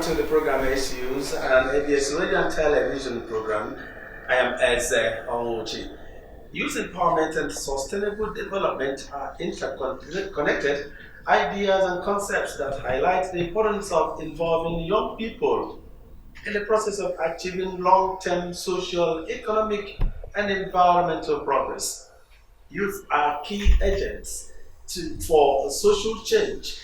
to the program SUs and ABS Radio and Television program. I am Eze Onwuchi. Youth empowerment and sustainable development are interconnected ideas and concepts that highlight the importance of involving young people in the process of achieving long-term social, economic, and environmental progress. Youth are key agents for social change,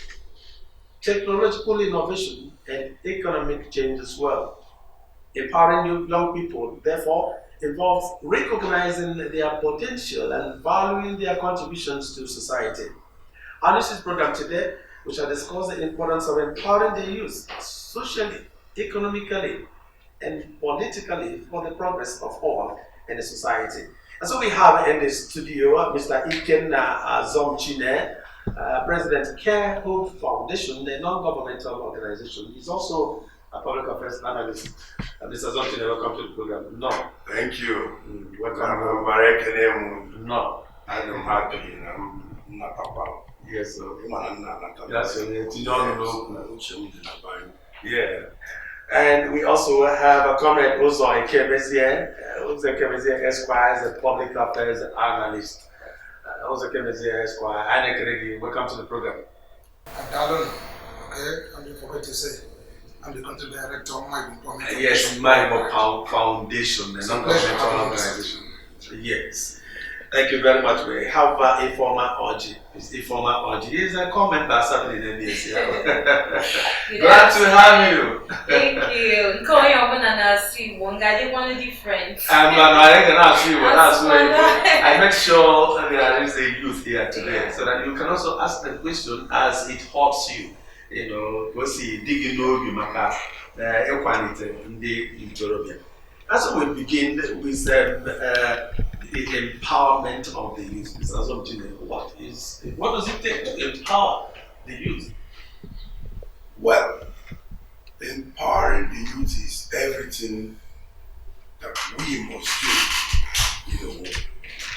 technological innovation, and economic change as well. Empowering young people, therefore, involves recognizing their potential and valuing their contributions to society. On this program today, we shall discuss the importance of empowering the youth socially, economically, and politically for the progress of all in the society. And so we have in the studio Mr. Ikenna Azomchine, President Care Hope Foundation, a non-governmental organization. He's also a public affairs analyst. Mr. Azomchine, welcome to the program. No. Thank you. Welcome. No. I'm happy. I'm not about. Yes, sir. That's yeah. And we also have a comrade Uzo Ekemezie. Uzo Ekemezie Esquire is a public affairs analyst. Uzo Ekemezie Esquire, welcome to the program. Okay, I'm the forget to say. I'm the country director of my Yes, my Foundation, a non-governmental organization. Yes. Thank you very much. We have a former OG. He's a co-member serving in NDS. Glad to have you. Thank you. Calling up and I see one guy, they want to different. I make sure there is a youth here today so that you can also ask the question as it helps you. You know, go see, digging you maka, equality in the Ethiopia. As we begin with the empowerment of the youth, Mr. Azomchine, what does it take to empower the youth? Well, empowering the youth is everything that we must do,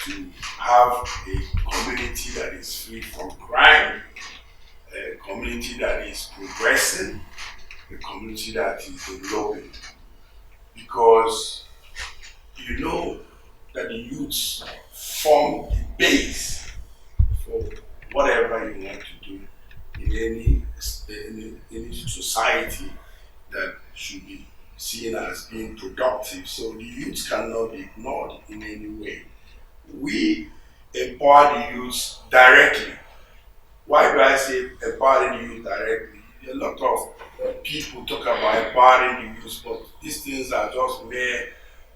to have a community that is free from crime, a community that is progressing, a community that is developing. Because you know that the youths form the base for whatever you want to do in any society that should be seen as being productive. So the youths cannot be ignored in any way. We empower the youths directly. Why do I say empowering the youth directly? A lot of people talk about empowering the youth, but these things are just mere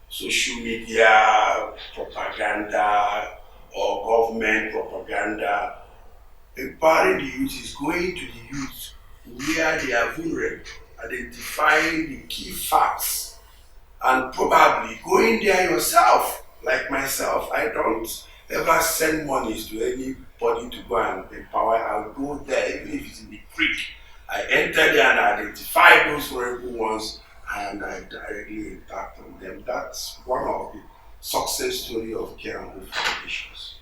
social media propaganda or government propaganda. Empowering the youth is going to the youth where they are vulnerable, identifying the key facts, and probably going there yourself. Like myself, I don't ever send monies to anybody to go and empower. I'll go there, even if it's in the creek. I enter there and identify those vulnerable ones, and I directly impact on them. That's one of the success story of Care and Hope Foundations.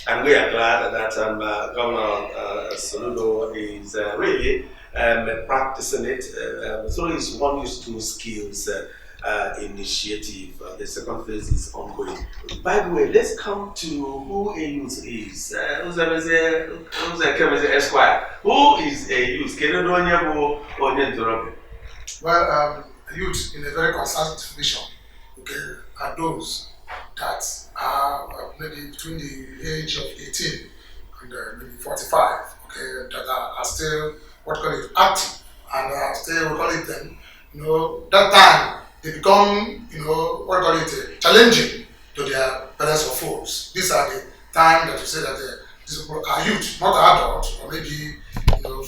And we are glad that Governor Soludo is really practicing it. So it's one use two skills initiative. The second phase is ongoing. By the way, let's come to who a youth is. Who's a Esquire? Who is a youth? Well, youth in a very conservative vision, are those that are maybe between the age of 18 and maybe 45, that are still, active, and are still, that time they become, challenging to their parents or folks. These are the time that you say that these people are youth, not adults, or maybe,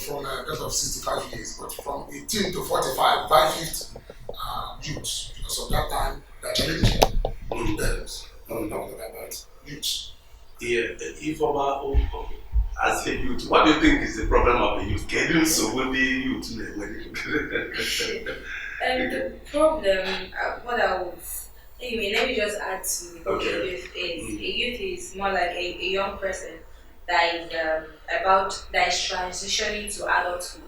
from a period of 65 years, but from 18 to 45, 5-50 youths. Because of that time, they're challenging parents. About youth. Yeah, as a youth, what do you think is the problem of the youth? Getting so will be youth. The problem, what I would anyway, let me just add to okay. A youth is more like a young person that is transitioning to adulthood.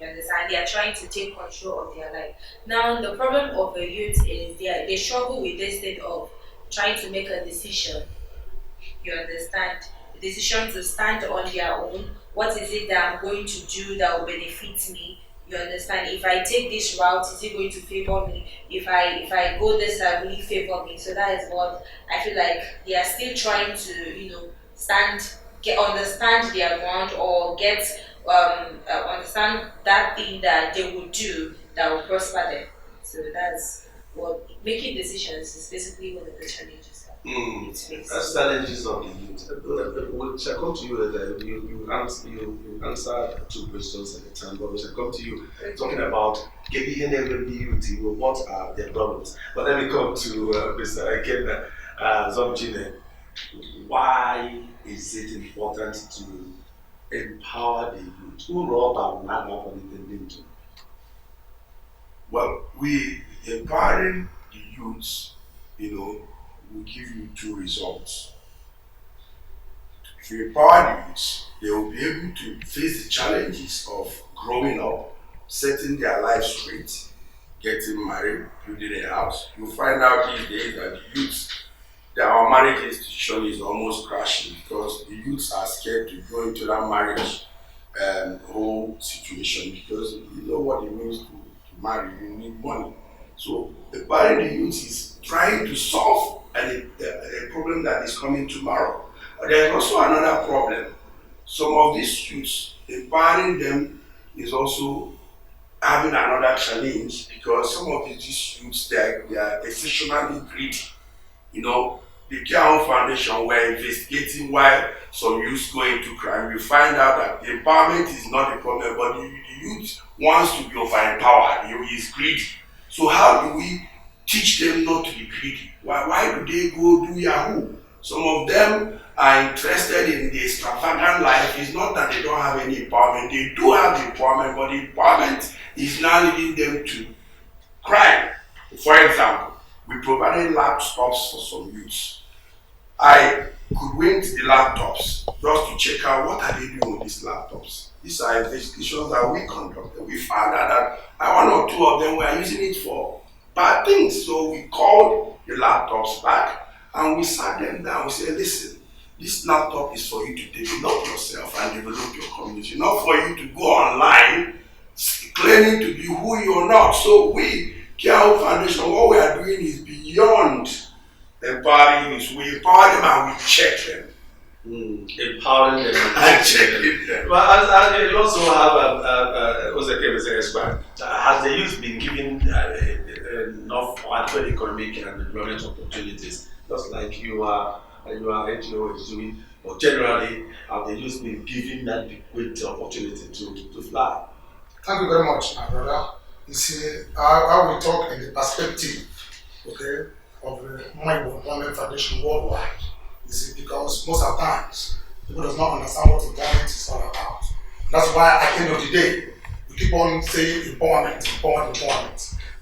You understand? They are trying to take control of their life. Now, the problem of the youth is they struggle with this thing of trying to make a decision. You understand? The decision to stand on their own. What is it that I'm going to do that will benefit me? You understand? If I take this route, is it going to favor me? If I go this side, will it favor me? So that is what I feel like they are still trying to, stand, get understand their ground or get understand that thing that they will do that will prosper them. So that's what making decisions is basically one of the challenges that it's facing. That's challenges of the youth. We shall come to you later. You answer two questions at a time, but we shall come to you talking about giving every youth what are their problems. But let me come to Mr. Ekena Zomchine. Why is it important to empower the youth? Who rob and not have anything to? Well, we empowering the youths, will give you two results. If you empower the youths, they will be able to face the challenges of growing up, setting their lives straight, getting married, building a house. You find out these days that the youths, that our marriage institution is almost crashing because the youths are scared to go into that marriage whole situation because you know what it means to marry, you need money. So empowering the youth is trying to solve a problem that is coming tomorrow. But there's also another problem. Some of these youths, empowering them is also having another challenge because some of these youths, they are exceptionally greedy. The Care Foundation were investigating why some youths go into crime. You find out that the empowerment is not the problem, but the youth wants to be over-empowered. He is greedy. So how do we teach them not to be greedy? Why do they go do Yahoo? Some of them are interested in the extravagant life. It's not that they don't have any empowerment. They do have the empowerment, but the empowerment is now leading them to crime. For example, we provided laptops for some youths. I could went to the laptops just to check out what are they doing with these laptops. These are investigations that we conducted. We found out that one or two of them were using it for bad things. So we called the laptops back and we sat them down. We said, listen, this laptop is for you to develop yourself and develop your community, not for you to go online claiming to be who you're not. So we, Care Foundation, what we are doing is beyond empowering youth. We empower them and we check them. Empowering them and checking them. But as you also have has the youth been given enough adequate economic and employment opportunities, just like you are NGO is doing, or generally have the youth been given adequate opportunity to fly? Thank you very much, my brother. You see, I will talk in the perspective, of the Mobile Employment Foundation worldwide. You see, because most of the times people does not understand what employment is all about. That's why at the end of the day, we keep on saying empowerment.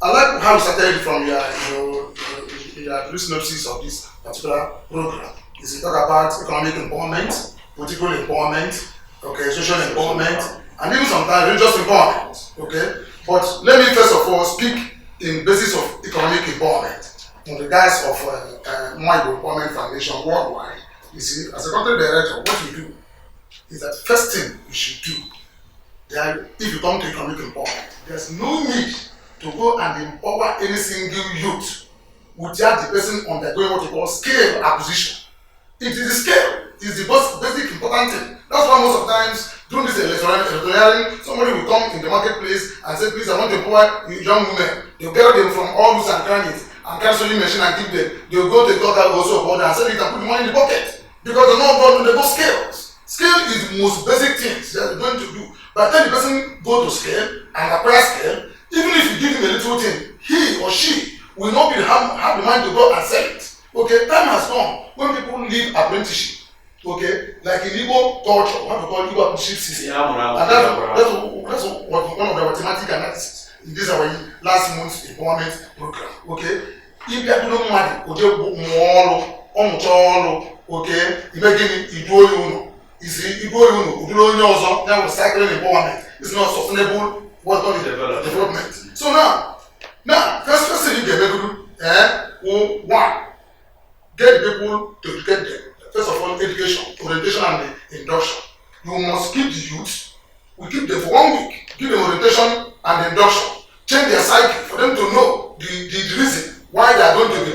I like how you started from your synopsis of this particular program. Is it talk about economic empowerment, political empowerment, social empowerment, and even sometimes religious empowerment. But let me first of all speak in basis of economic empowerment. In the guise of Mobile Employment Foundation worldwide, you see, as a country director, what we do is that first thing we should do, if you come to economic empowerment, there's no need to go and empower any single youth without the person undergoing what we call scale acquisition. It is the scale, it is the most basic important thing. That's why most of the times during this electioneering, somebody will come in the marketplace and say, please, I want to empower young women. They'll gather them from all nooks and crannies and cancelling machine and give them. They'll go to the doctor also about and sell it and put the money in the pocket. Because they're not going to go scales. Scale is the most basic things they're going to do. But then the person go to scale and apply scale, even if you give him a little thing, he or she will not have the mind to go and sell it. Time has come when people leave apprenticeship. Like in Igbo culture, what we call Igbo apprenticeship system. And that's one of the mathematical analysis in this our last month's employment program. If you are doing money, imagine you do you see, you do cycling empowerment. It's not sustainable what call it development. So now first thing you get one, get people to educate them. First of all, education, orientation and induction. You must keep the youth. We keep them for 1 week, give them orientation and induction, change their psyche for them to know the reason why they are going to be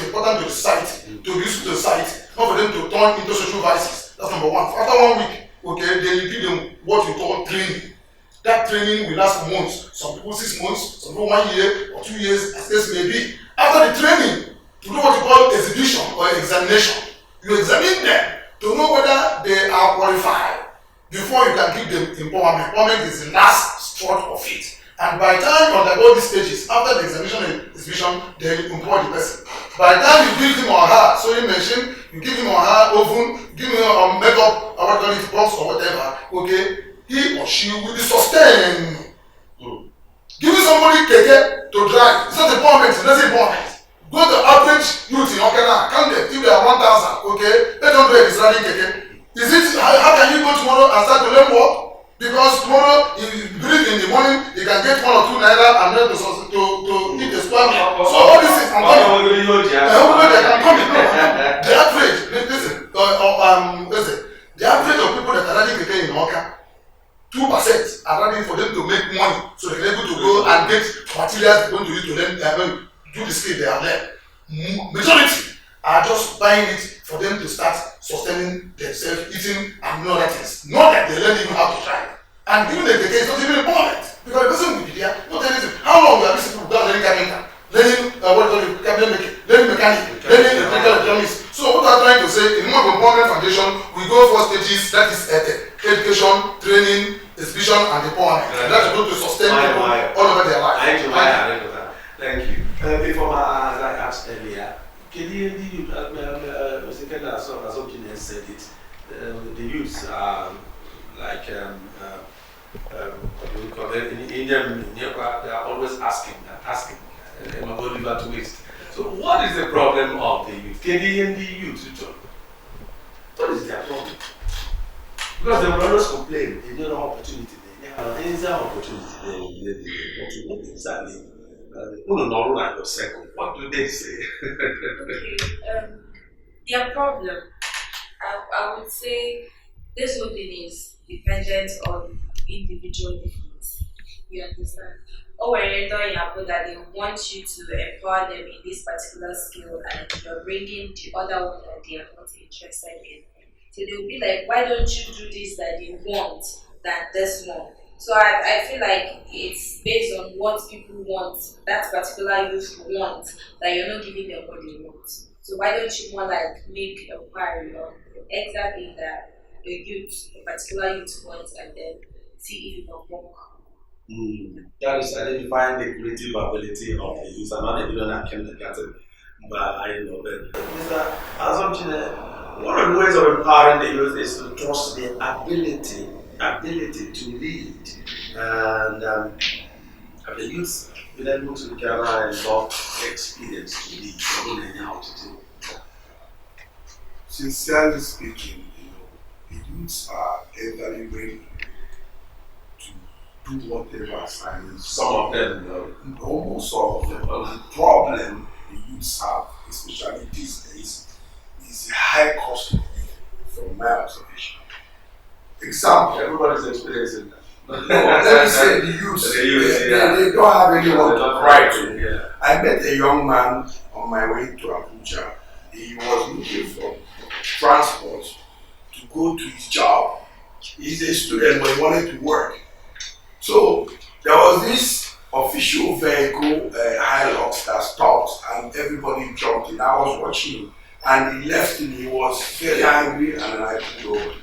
important to the society, to be useful to the society, not for them to turn into social vices. That's number one. After 1 week, okay, then you give them what we call training. That training will last for months. Some people 6 months, some people 1 year or 2 years, as this may be. After the training, to do what we call exhibition or examination, you examine them to know whether they are qualified before you can give them empowerment. Empowerment is the last stroke of it. And by the time you undergo these stages, after the examination and exhibition, then you employ the person. By the time you give him or her sewing machine, you give him or her oven, give him a makeup, or what call it, box or whatever, okay, he or she will be sustained. Giving somebody keke to drive, it's not empowerment, it's not empowerment. Go to average youth in Okena, count them, if they are 1,000, okay, 800 is riding keke. Is it, how can you go tomorrow and start to learn work? Because tomorrow, if you believe in the morning, you can get 1 or 2 naira and then to eat the square meal. So all this is coming. They can come in. The average, listen, the average of people that are riding keke in Oka, 2% are running for them to make money, so they're able to go and get materials they're going to use to learn, do the skill they have learned. Majority are just buying it for them to start sustaining themselves, eating and no other things. Not that they learn even how to drive. And even if the case is not even important, because the person will be there, not anything. How long have these people done learning carpenter, learning cabinet making, learning mechanic, learning electrical electronics? So what I'm trying to say, in one empowerment foundation, we go 4 stages, that is education, training, exhibition, and empowerment. And that's going to sustain people all over their life. Thank you. Before as I asked earlier, can you said it, the youth are like what do we call it? In India, they are always asking, to waste. So what is the problem of the youth? Can you hear the youth? What is their problem? Because they will always complain, they don't have opportunity. They have any opportunity. They want to exactly. What do they say? Okay, their problem, I would say this whole thing is dependent on individual difference. You understand? Or when you're doing that they want you to empower them in this particular skill and you're bringing the other one that they are not interested in. So they'll be like, why don't you do this that they want than this one? So I feel like it's based on what people want, that particular youth want, that you're not giving them what they want. So why don't you more like make a inquiry on the exact thing that a youth, a particular youth wants, and then see if it can work. That is identifying the creative ability of the youth. I'm not even a chemical, but I know that. Mr. Assumption, one of the ways of empowering the youth is to trust their ability to lead, and the youth will then go to the camera and talk experience to lead. They don't know how to do. Sincerely speaking, the youths are entirely ready to do whatever assignments. Some of them, almost all of them. But the problem the youths have, especially these days, is the high cost of living, from my observation. Example. Everybody's experiencing that. Let me say the youths. They don't have anyone to write to. Yeah. I met a young man on my way to Abuja. He was looking for transport to go to his job. He's a student, but he wanted to work. So there was this official vehicle, Hilux, that stopped, and everybody jumped in. I was watching him, and he left him. He was very angry, and I pulled over.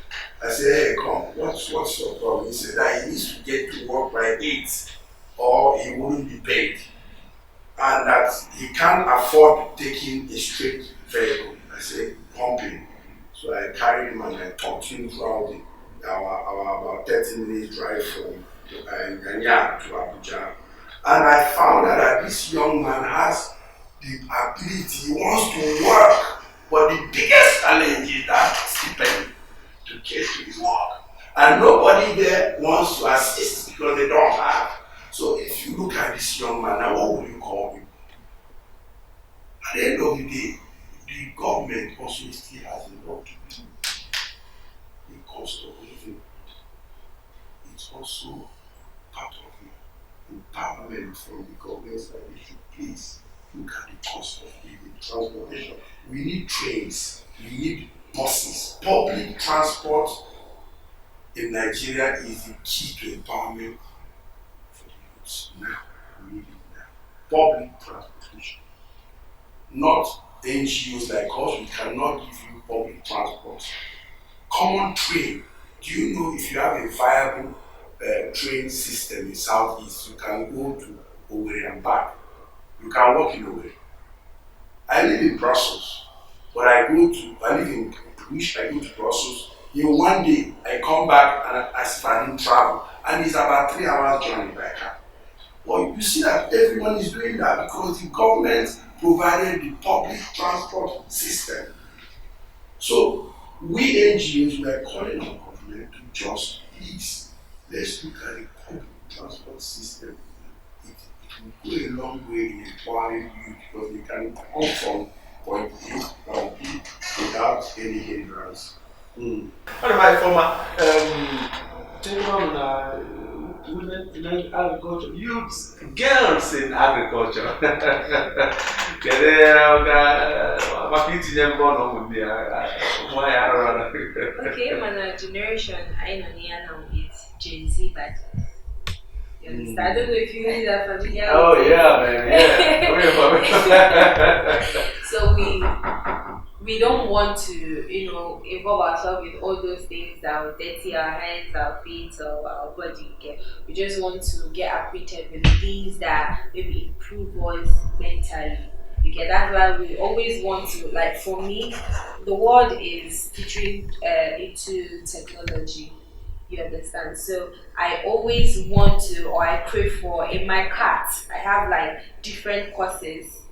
I said, hey, come, what's your problem? He said that he needs to get to work by 8 or he wouldn't be paid. And that he can't afford taking a straight vehicle. I said, pumping. So I carried him and I talked him throughout our about 30 minutes drive from Ganya to Abuja. And I found out that this young man has the ability, he wants to work, but the biggest challenge is that stipend to get to his work. And nobody there wants to assist because they don't have. government also still has a lot to do. The cost of living, it's also part of empowerment from the government side. They should please look at the cost of living, transportation. We need trains, we need buses. Public transport in Nigeria is the key to empowerment for the youth. Now, we need it now. Public transportation. Not NGOs like us, we cannot give you public transport. Common train. Do you know if you have a viable train system in Southeast, you can go to Owerri and back. You can walk in Owerri. I live in Brussels, but I live in Bruges, I go to Brussels. In one day, I come back and as if I didn't travel. And it's about 3 hours journey by car. Well, you see that everyone is doing that because the government provided the public transport system. So we NGOs were calling on government to just please, let's look at the public transport system. It will go a long way in empowering youth because they can come from point A to point B without any hindrance. One of my former women in agriculture, youths, girls in agriculture. Okay, my generation, I know now is Gen Z, but you understand? I don't know if you guys are familiar. Oh yeah, man, yeah. So we don't want to, involve ourselves with all those things that will dirty our hands, our feet, or our body. Okay? We just want to get acquainted with the things that maybe improve us mentally. Okay, that's why we always want to, like for me, the world is teaching into technology. You understand? So I always want to, or I pray for, in my cart, I have like different courses.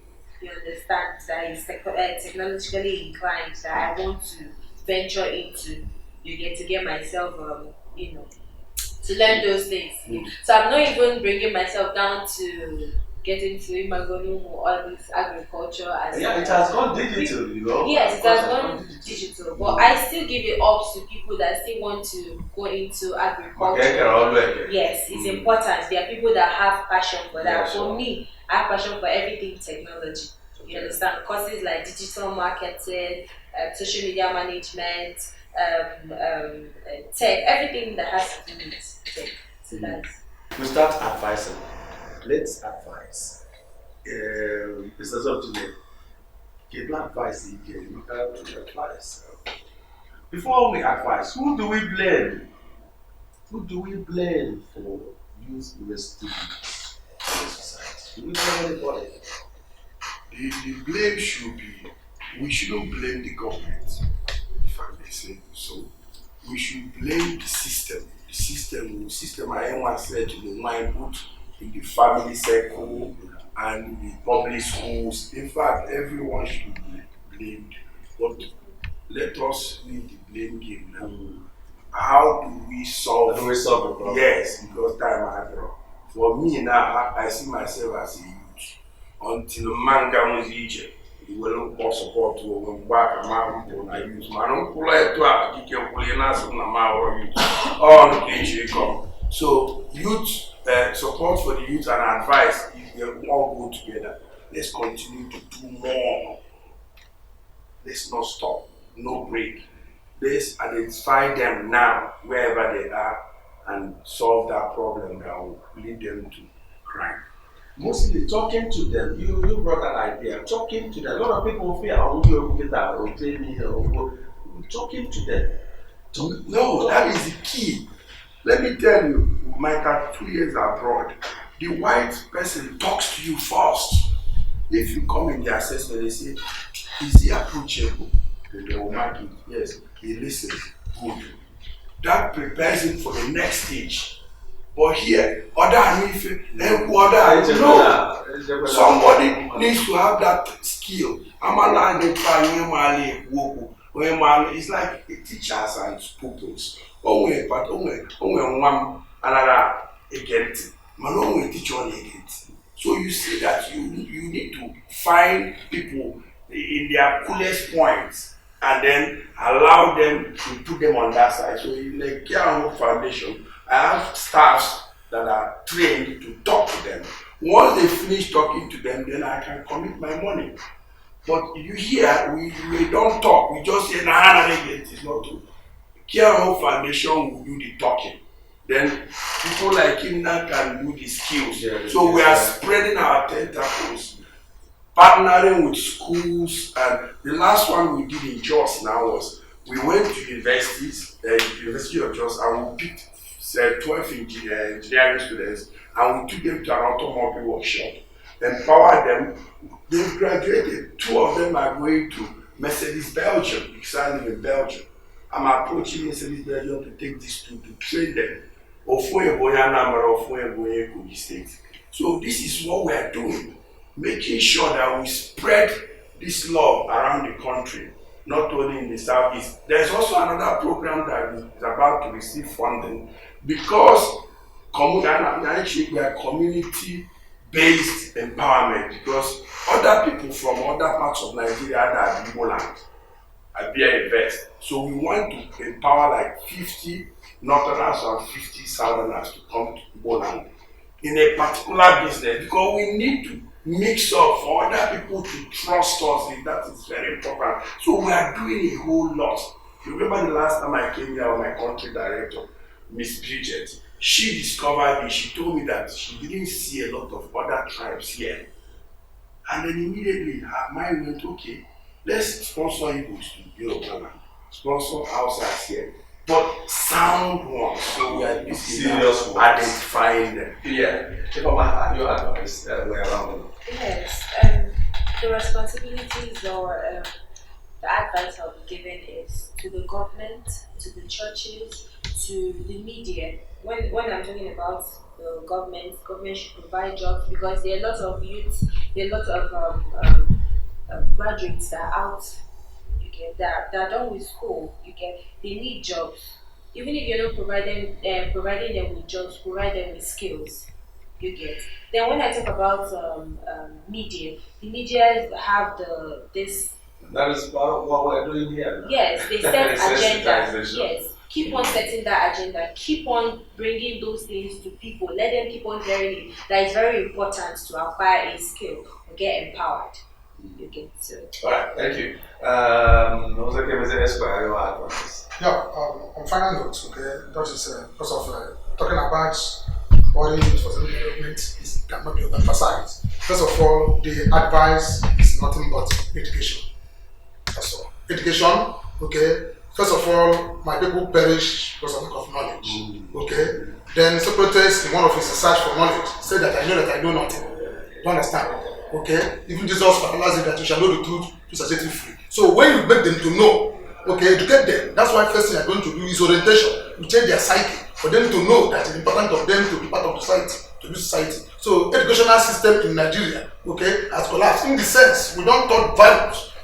You understand, that is technologically inclined that I want to venture into. You get to get myself, to learn those things. So I'm not even bringing myself down to get into Imagonu or all this agriculture. Yeah, it has gone digital, Yes, it has gone digital, but I still give it up to people that still want to go into agriculture. Yes, it's important. There are people that have passion for that. For me, I have passion for everything technology. You understand? Courses like digital marketing, social media management, tech, everything that has to do with tech. So that's. We start advising. Let's advise. Mr. Zobtune, give advice again. You can advise. Before we advise, who do we blame? Who do we blame for youth misdeeds in the society? Do we blame anybody? The blame should be, we shouldn't blame the government, if I may say so. We should blame the system. The system I once said to the mind put in the family circle and the public schools. In fact, everyone should be blamed. But let us leave the blame game now. How do we solve the problem? Yes, because time has run. For me now, I see myself as a youth. Until man comes Egypt, he will not support to when back a man I use my own pull it to a kick pull in us on a man youth. All the cage come. So youth support for the youth and advice if they all go together. Let's continue to do more. Let's not stop, no break. Let's identify them now wherever they are and solve that problem that will lead them to crime. Mostly talking to them. You brought that idea. Talking to them. A lot of people fear, you'll get that, or pay me, or talking to them. No, that is the key. Let me tell you, you might have 2 years abroad. The white person talks to you first. If you come in the assessment, they say, is he approachable? Then they will mark it. Yes, he listens. Good. That prepares him for the next stage. But here, somebody needs to have that skill. It's like a teacher and pupils. So you see that you need to find people in their coolest points and then allow them to put them on that side. So in the Care and Hope Foundation, I have staffs that are trained to talk to them. Once they finish talking to them, then I can commit my money. But you hear, we don't talk, we just say, nah, it's not true. Care and Hope Foundation will do the talking. Then people like him now can do the skills. Yeah, so we are spreading our tentacles, partnering with schools, and the last one we did in Jos now was we went to universities, University of Jos, and we picked 12 engineering students and we took them to an automobile workshop, empowered them. They've graduated. 2 of them are going to Mercedes Belgium, because I live in Belgium. I'm approaching Mercedes Belgium to take these 2 to train them. Anambra, Kogi State. So this is what we are doing, making sure that we spread this love around the country, not only in the southeast. There's also another program that is about to receive funding because we are community-based empowerment, because other people from other parts of Nigeria that are Igbo land are being invest. So we want to empower like 50 Northerners and 50 Southerners to come to Igbo land in a particular business, because we need to mix up for other people to trust us. That is very important. So we are doing a whole lot. You remember the last time I came here, my country director, Miss Bridget, she discovered me. She told me that she didn't see a lot of other tribes here. And then immediately her mind went, okay, let's sponsor Igbos to Yoruba land, sponsor outsiders here, but sound ones. So we are serious identifying them. Yeah. Your advice way around them. Yes, the responsibilities or the advice I'll be giving is to the government, to the churches, to the media. When I'm talking about the government should provide jobs, because there are lots of youths, there are lots of graduates that are out, that are done with school. They need jobs. Even if you're not providing them with jobs, provide them with skills. Then when I talk about media, the media have this. That is what we're doing here. Yes, they set agenda. Yes. Keep on setting that agenda. Keep on bringing those things to people. Let them keep on hearing it. That is very important to acquire a skill or get empowered. All right, thank you. Your advice. Yeah, on final notes, okay, that is because of talking about body for development is cannot be emphasized. First of all, the advice is nothing but education. That's all. Education, okay. First of all, my people perish because of lack of knowledge. Okay. Then Socrates, in one of his research for knowledge, said that I know nothing. You understand? Okay. Even Jesus paralyzed that you shall know the truth, you shall set you free. So when you make them to know, okay, educate them. That's why first thing you're going to do is orientation. You change their psyche for them to know that it's important of them to be part of the society, to be society. So educational system in Nigeria, okay, has collapsed in the sense we don't taught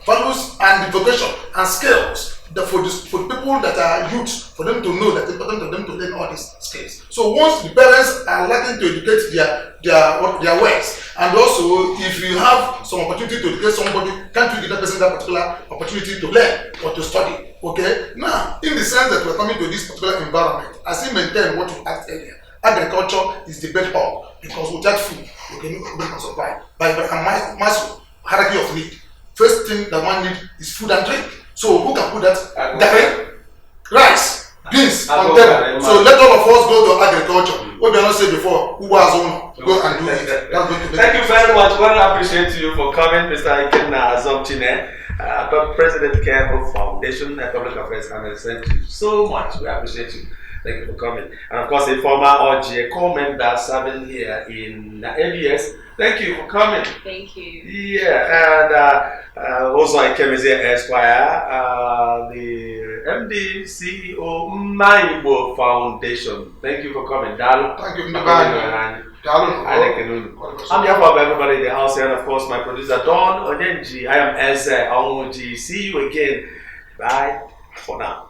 values and vocation and skills for the people that are youth, for them to know that it's important for them to learn all these skills. So once the parents are lacking to educate their ways, and also if you have some opportunity to educate somebody, can't you give that person that particular opportunity to learn or to study? Okay. Now, in the sense that we're coming to this particular environment, I still maintain what you asked earlier. Agriculture is the bedrock, because without food, you can survive. By massive hierarchy of need, first thing that one need is food and drink. So who can put that? Direct rice, beans on table. So let all of us go to agriculture. What we not say before, who was on, go and do it. Thank you very much. Well, I appreciate you for coming, Mr. Ikenna Azomchine, President Care Hope Foundation, Public Affairs and thank you so much. We appreciate you. Thank you for coming. And of course, a former OG co-member serving here in ABS. Thank you for coming. Thank you. Yeah, and also I came as Esquire, the MD, CEO, Maibo Foundation. Thank you for coming. Thank you, Mr. On behalf of everybody in the house here, and of course my producer Don Onyenji, I am Eze Onwuji. See you again. Bye for now.